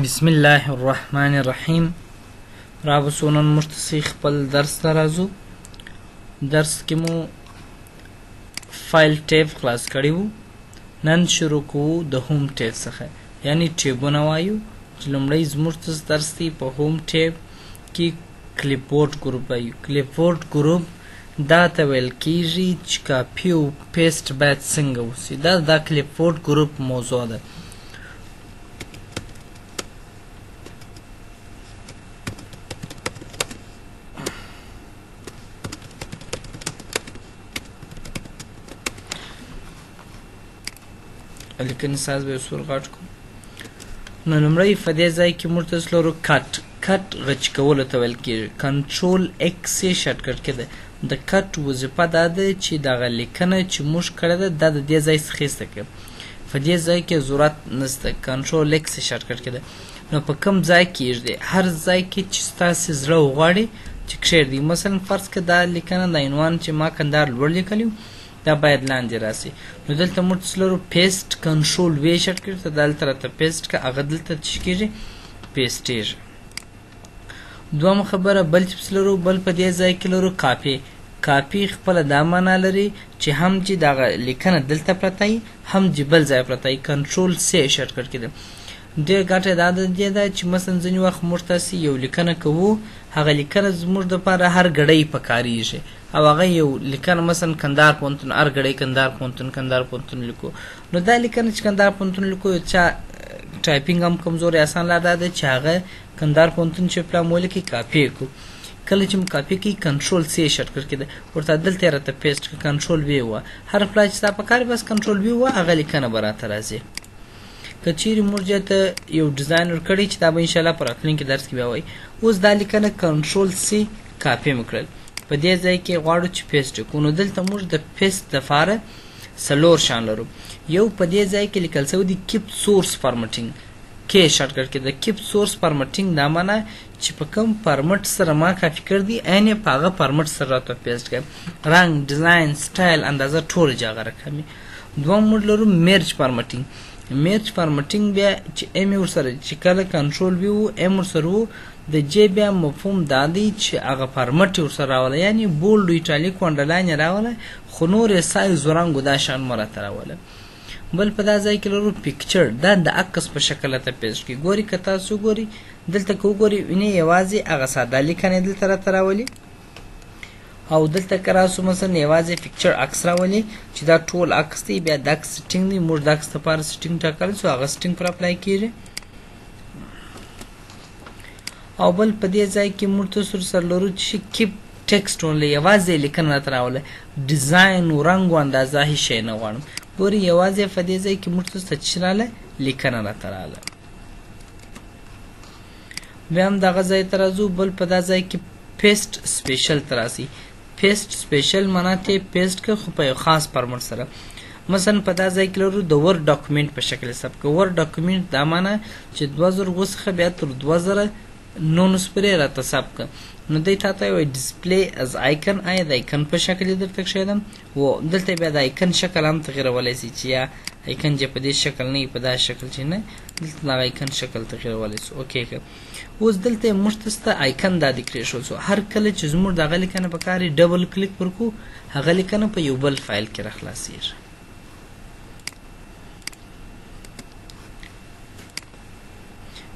بسم الله الرحمن الرحیم. رابطو نن موږ ته خپل درس ته راځو. درس کې مو فایل ټیب خلاص کړی وو. نن شروع کوو د هوم ټیب څخه، یعنی ټیبونه وایو چې لومړی زموږ درس دی په هوم ټیب کې کلیپبورډ ګروپ وایو. کلیپبورډ ګروپ دا ته ویل کیږي چې کاپي او پیسټ باید څنګه وسي. دا کلیپبورډ ګروپ موضوع ده. لیکنې ساز به سور غټ کو. نو لومړی په دې ځای کې موږ ته لرو کټ غچ کولو ته ویل کېږي. کنټرول ایکس یې شارټکټ کې ده. د کټ وظیفه دا ده چې دغه لیکنه چې موږ کړې ده دا د دې ځای څخه ایسته کړي. په دې ځای کې ضرورت نشته. کنټرول ایکس یې شارټکټ کې ده. نو په کوم ځای کې یږدي؟ هر ځای کې چې ستاسې زړه وغواړي چې کښېږدي. مثلا فرض کړه دا لیکنه د عنوان چې ما کندهار لوړ لیکلی دا باید لاندې راسي. نو دلته موږ لرو پیسټ، کنټرول وی شارټکټ ته دلته راته پیسټ که هغه دلته څه کېږي؟ پیسټېږي. دویمه خبره بل چې لرو، بل په دې ځای کې لرو کاپي خپله دا معنا لري چې هم چې دغه لیکنه دلته پرته وي هم چې بل ځای پرته وي. کنټرول سی شارټکټ کې ده. ډېر ګټه دا د دې ده چې مثلا ځینې وخت موږ تاسې یو لیکنه کوو، هغه لیکنه زموږ دپاره هر ګړی پکارېږي او هغه یو لیکنه مثلا کندهار پوهنتون هر ګړی کندهار پوهنتون لیکو. نو دا لیکنه چې کندهار پوهنتون لیکو، یو چا ټایپینګ هم کمزوري اسان لار دا ده چې هغه کندهار پوهنتون چې پلان ولیکي کاپي یې کړو. کله چې مو کاپي کوي کنټرول سی شارټکټ کې ده، ورته دلته یې راته پیسټ کړه. کنټرول وی ووه، هر پلا چې ستا پکار بس کنټرول وی ووه هغه لیکنه به راته راځي. که چیرې موږ ته یو ډیزاین ورکړی چې دا به انشاءالله په راتلونکي درس کې بیا وایي. اوس دا لیکنه کنټرول سی کاپي مې کړل. په دې ځای کې غواړو چې پیسټ کړو. نو دلته موږ د پیسټ دپاره څلور شان لرو. یو په دې ځای کې لیکل شوی دی کیپ سورس فارمټینګ، کې شارټکټ کې د کیپ سورس فارمټینګ دا معنا چې په کوم فارمټ سره ما کاپي کړ دي عین یې په هغه فارمټ سره راته پیسټ کړم. رنګ، ډیزاین، سټایل، اندازه ټول یې هغه رقمي. دویم موږ لرو میرج فارمټینګ. میرج فارمټینګ بیا چې ایم یې ورسره چې کله کنټرول وي و ایم ورسره و د جې بیا مفهوم دا دی چې هغه فارمټ یې ورسره راوله، یعنې بولډ، ایټالیک، انډرلاین یې راوله، خو نور یې سایز و رنګ و دا شان مو راته راوله. بل په دا ځای کې لرو پیکچر. دا د عکس په شکل ته پیسټ کړي. ګوري که تاسو وګورئ دلته که وګورئ وینئ یوازې هغه ساده لیکنې دلته راته راولي، او دلته که راسو مثلا یوازې پیکچر عکس راولي چې دا ټول عکس دی. بیا د عکس سټینګ دی، موږ د عکس دپاره سټینګ ټاکلی سو هغه سټینګ پر اپلای کېږي. او بل په دې ځای کې موږ ته سره لرو چې کیپ ټیکسټ اونلی، یوازې لیکنه راته راوله، ډیزاین و رنګ و اندازه هېڅ شی نه غواړم. ګورئ یوازې په دې ځای کې موږ ته څه راغله؟ لیکنه راته راغله. بیا هم دغه ځای ته راځو. بل په دا ځای کې پیسټ سپیشل ته راسي. پیسټ سپیشل معنا ته پیسټ که خو په یو خاص فارمټ سره. مثلا په دا ځای کې لرو د ورډ ډاکومنټ په شکل ثبت که. ورډ ډاکومنټ دا معنا چې 2009 څخه بیا تر 2019 پورې راته ثبت که. نو دی تا ته وایي ډسپلی از آیکن. آیا د آیکن په شکل یې درته کښېږدم و دلته بیا د آیکن شکل هم تغیرولی سي چې یا آیکن چې په دې شکل نه وي په دا شکل چې نه، دلته د آیکن شکل تغیرولی سو. اوکې که اوس دلته موږ ته سته آیکن دا دې کړېښول سو. هر کله چې زموږ دغه لیکنه پکار وي ډبل کلیک ورکړو هغه لیکنه په یو بل فایل کې راخلاصېږي.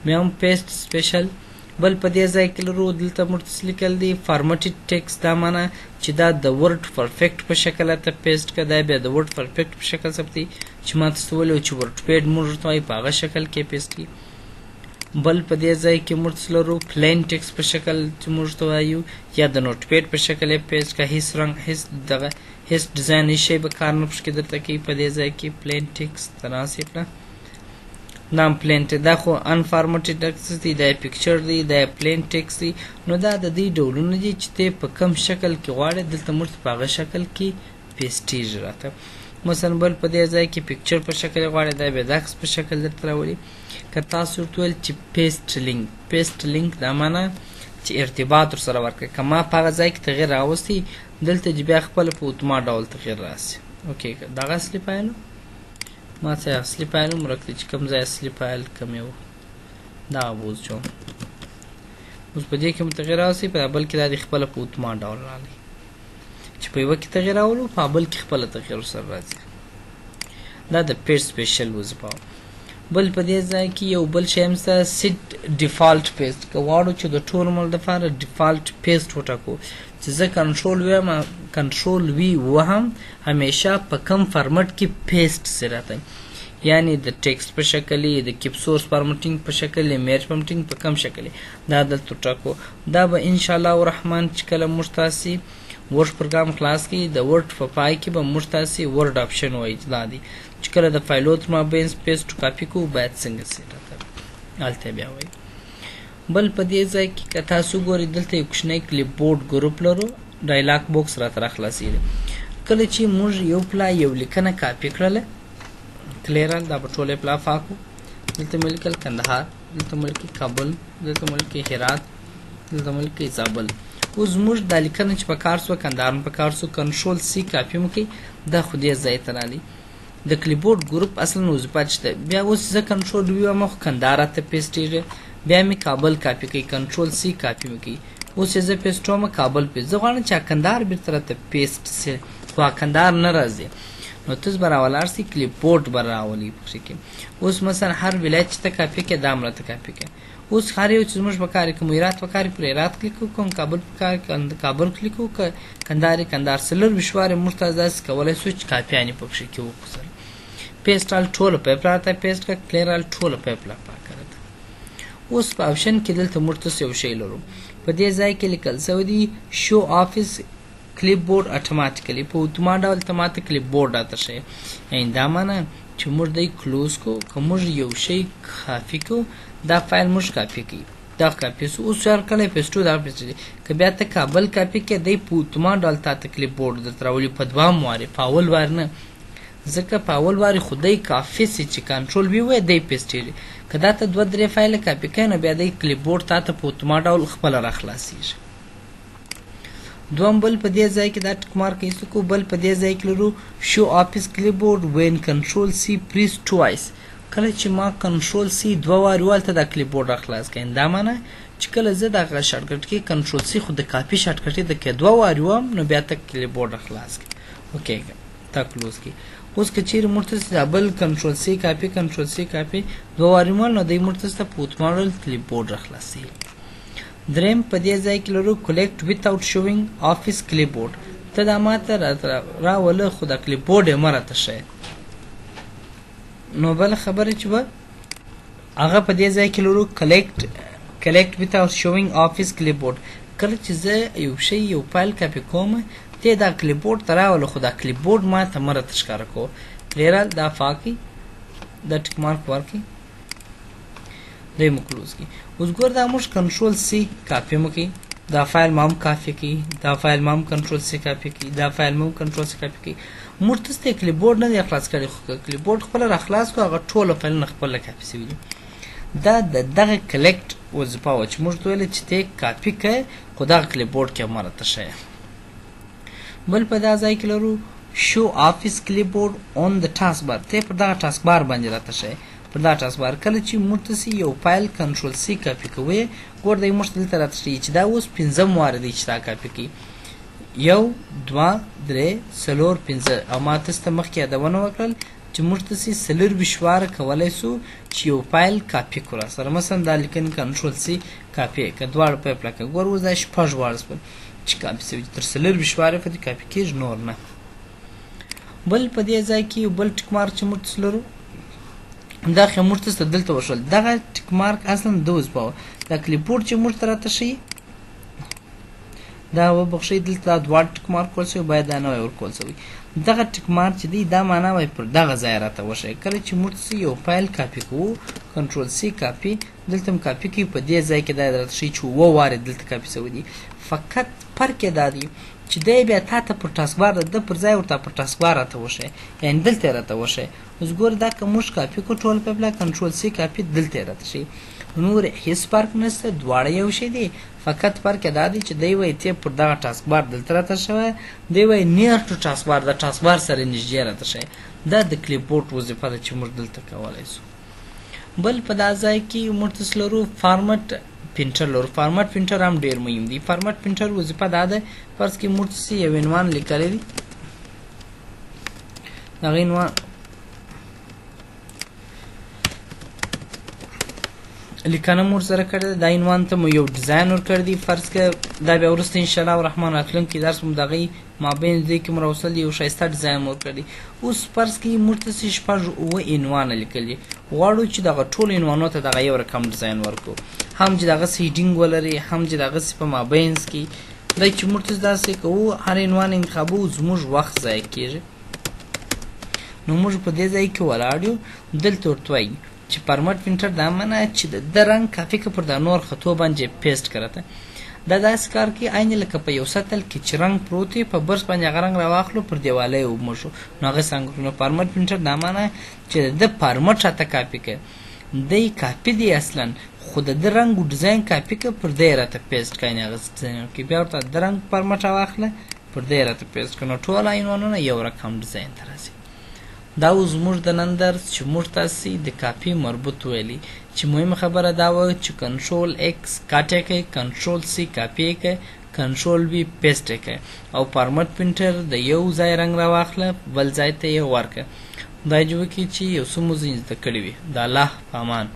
بیا هم پیسټ سپیشل. بل په دې ځای کې لرو دلته موږ ته لیکل دي فارمټډ ټیکسټ. دا معنا چې دا د ورډ پرفیکټ په شکل ته پیسټ که. دا بیا د ورډ پرفیکټ په شکل ثبتوي چې ما تاسو ته ویلي وو چې ورډ پیډ موږ ورته وایي په هغه شکل کې پیسټ کړي. بل په دې ځای کې موږ لرو پلین ټیکسټ په شکل چې موږ ته وایو، یا د نوټ پیډ په شکل یې پیسټ که. هېڅ رنګ، هېڅ دغه هېڅ ډیزاین، هېڅ شی به کار نه پکې درته کوي. په دې ځای کې پلین ټیکسټ ته راسې کړه. نام پلین ټیکسټ دا خو انفارمټډ ټیکسټ دی، دا پیکچر دی، دا پلین ټیکسټ دی. نو دا د دې ډولونه دي چې ته په کوم شکل کې غواړې دلته موږ په هغه شکل کې پیسټېږي راته. مثلا بل په دې ځای کې پیکچر په شکل غواړې دا بیا د عکس په شکل درته راولي. که تاسو ورته ویل چې پیسټ لینک دا معنا چې ارتباط ورسره ورکړئ. که ما په هغه ځای کې تغیر راوستی دلته چې بیا خپله په اتومات ډول تغیر راسي. اوکې دغه اصلي فایل ما ته اصلي فایل هم ورکړي چې کوم ځای اصلي فایل کوم یو دا اوس جو اوس په دې کې متغیر راسي په بل کې د خپل په اتومان ډول راځي چې په یو کې تغیر راولو په بل کې خپل تغیر سره راځي دا د پیسټ سپیشل وظیفه بل په دې ځای کې یو بل شی هم سره سیټ ډیفالت پیسټ کوواړو چې د ټول مل د لپاره ډیفالت پیسټ وټاکو چې زه کنټرول وی وهم همیشه په کم فارمټ کې پیسټ سره راځي یعنی د ټیکسټ په شکل د کیپ سورس فارمټینګ په شکل میرج فارمټینګ په کم شکل دا دلته ټاکو دا به ان شاء الله الرحمن چې کله مشتاسي ورډ پروګرام خلاص کی د ورډ په پای کې به مشتاسي ورډ اپشن وایي دا دی چې کله د فایلو تر مابین سپیس ټو کاپی کو باید څنګه سیټ الته بیا وایي بل په دې ځای کې که تاسو ګورئ دلته یو کوچنی کلیپبورډ ګروپ لرو ډایلاګ باکس راته راخلاصېږي کله چې موږ یو پلا یو لیکنه کاپی کړله کلیرل دا په ټوله پلا فاکو دلته مې لیکل کندهار دلته مې لیکل کابل دلته مې لیکل هرات دلته مې لیکل زابل اوس موږ دا لیکنه چې په کار سوه کندهار په کار سو کنټرول سی کاپی مو کوي دا خو دې ځای ته راځي د کلیپبورډ ګروپ اصلا وظیفه شته بیا اوس زه کنټرول وی وایم خو کندهار ته پیسټېږي بیا مې کابل کاپی کوي کنټرول سی کاپی مو کوي اوس زه پیسټوم کابل په زه غواړم چې کندهار بیرته راته پیسټ سي خو کندهار نه راځي نو تاسو به راولار سي کلیپبورډ به راولي پکې کې اوس مثلا هر ولایت ته کاپی کې دا مرته کاپی کې اوس هر یو چې موږ به کار کوو هرات په کار پر هرات کلیک کوم کابل په کار کابل کلیک کوو کندهار سلر مشوار مرتضی کولای سو چې کاپیانی پکې کې وکړو پیسټال ټول په پلاټه پیسټ کا کلیرال ټول په پلاټه کړه اوس په آپشن کې دلته مرتضی یو شی لرو په دې ځای کې لیکل سوی دی شو افیس کلیپبورډ اتوماتیکلی په اتومات ډول اتوماتیک کلیپبورډ راته شي یعنی دا معنی چې موږ دای کلوز کو کوم یو شی کافی کو دا فایل موږ کاپی کی دا کاپی سو اوس هر کله پیسټو دا پیسټ ک بیا ته کابل کاپی کې دای په اتومات ډول ته کلیپبورډ د تراولي په دوا مواري فاول ورنه ځکه په اول واري خدای کافي سي چې کنټرول وی وای دی پیسټي کدا ته دوه درې فایل کاپی کینې بیا د کلیپبورډ ته په اتومات ډول خپل راخلاصيږي دوم بل په دې ځای کې دا ټک مارک ایستو کو بل په دې ځای کې لرو شو افیس کلیپبورډ وین کنټرول سی پریس ټوایس کله چې ما کنټرول سی دوه واري ولته د کلیپبورډ راخلاص کین دا معنی چې کله زه د شارټکټ کې کنټرول سی خو د کاپی شارټکټ د کې دوه واري وم نو بیا ته کلیپبورډ راخلاص کی اوکې تا کلوز کی اوس که چیرې مرتضی بل کنټرول سی کاپی دوه واري مال نو د مرتضی په اتومات کلیپبورډ راخلاصي دریم په دې ځای کې لرو کلیکټ ویتاوټ شوینګ افیس کلیپبورډ ته دا ماته راوله خو د کلیپبورډ یې مرته شي نو بل خبره چې به هغه په دې ځای کې لرو کلیکټ ویتاوټ شوینګ افیس کلیپبورډ کله چې زه یو شی یو فایل کاپی کوم ته دا کلیپبورډ ته راوله خو دا کلیپبورډ ما ته مرته ښکاره کو کلیرال دا فاکي دا ټک مارک ورکي دی مو کلوز کی اوس ګور دا موږ کنټرول سی کاپی مو کی دا فایل مام کاپی کی دا فایل مام کنټرول سی کاپی کی دا فایل مام کنټرول سی کاپی کی مرتضی کلیپبورډ نه اخلاص کړي خو کلیپبورډ خپل اخلاص کو هغه ټول فایل نه خپل کاپی سوي دا دغه کلیکټ وظیفه و چې موږ ویل چې ته کاپی کړي خو دا کلیپبورډ کې مرته شي بل په دا ځای کې لرو شو افیس کلیپبورډ اون د ټاسک بار ته په دا ټاسک بار باندې راته شي په دا ټاسک بار کله چې مرتضی یو فایل کنټرول سی کاپی کوي ګور د مرتضی تر راته شي چې دا اوس 15 موارد چې تا کاپی کی 1 2 3 4 5 او ما تاسو ته مخکې یادونه وکړل چې مرتضی سلر بشوار کولای سو چې یو فایل کاپی کړه سره مثلا دا لیکن کنټرول سی کاپی کډوار په پلاکه ګور وځ شپږ وارس چې کاپی سوي تر سلر بشوار په کاپی کېږ نور نه بل په دې ځای کې بل ټک مارک چې مرتضی لرو دا خو مرتضی دلته وشول دغه ټک مارک اصلا دوز پاو دا کلیپبورډ چې مرتضی راته شي دا وبخښي دلته دوه ټک مارک ول شي باید نه ورکول شي دغه ټک مارک چې دی دا معنا وای پر دغه ځای راته وشي کله چې مرتضی یو فایل کاپی کوو کنټرول سی کاپی دلته کاپی کی په دې ځای کې دا راته شي چې و واره دلته کاپی شوی دی فقط فرق دا دی چې دی بیا تاسو پر ټاسک بار د پر ځای ورته پر ټاسک بار راته وشي یعنی دلته راته وشي اوس ګور دا کوم کاپی کنټرول په بلا کنټرول سی کاپی دلته راته شي نور هیڅ فرق نشته دواړه یو شی دی فقط فرق دا دی چې دی وای ته پر دا ټاسک بار دلته راته شوی دی وای نیر ټو ټاسک بار د ټاسک بار سره نږدې راته شي دا د کلیپبورډ وظیفه ده چې موږ دلته کولای شو بل په دا ځای کې موږ تاسو لرو فارمټ پرنټر لرو. فارمټ پرنټر هم ډیر مهم دی. فارمټ پرنټر وظیفه دا ده فرض کې موږ تاسو یو عنوان لیکلی دی، دغه عنوان لیکنه مور سره کړی ده، دا عنوان ته مو یو ډیزاین ورکړی دی. فرض که دا بیا وروسته انشاءالله الرحمن راتلونکي درس مو د هغې مابین دې کې مو راوستل یو ښایسته ډیزاین مو ورکړی دی. اوس فرض کې موږ تاسې شپږ اووه عنوانه لیکلي، غواړو چې دغه ټولو عنوانو ته دغه یو رقم ډیزاین ورکړو، هم چې دغسې هیډینګ ولري، هم چې دغسې په مابینځ کې دا چې موږ تاسې داسې کوو هر عنوان انتخابوو، زموږ وخت ضایع کېږي. نو موږ په دې ځای کې ولاړ یو. دلته ورته وایي چې فارمټ پرنټر دا معنی چې د رنګ کافي که پر دا نور خطو باندې پیسټ کرته دا داسې کار کوي عین لکه په یو سطل کې چې رنګ پروت وي، په برس باندې هغه رنګ راواخلو پر دیواله یې وموښو، نو هغسې رنګ وکړو. نو فارمټ پرنټر دا معنی چې د فارمټ راته کاپي کړه، دی کاپي دی اصلا، خو د ده رنګ و ډیزاین کاپي کړه پر دی یې راته پیسټ کړه، یعنې هغسې ډیزاین وکړي. بیا ورته د رنګ فارمټ راواخله پر دی یې راته پیسټ کړه، نو ټول عنوانونه یو رقم ډیزاین ته راځي. دا اوس زموږ د نن درس چې موږ تاسې د کاپي مربوط ویلي، چې مهمه خبره دا وه چې کنټرول ایکس کاټ یې کړئ، کنټرول سی کاپي یې کړئ، کنټرول بي پیسټ یې کړئ، او فارمټ پرنټر د یو ځای رنګ راواخله بل ځای ته یې ورکړه. خدای دې وکړي چې یو څه مو ځینې زده کړي وي. د الله په امان.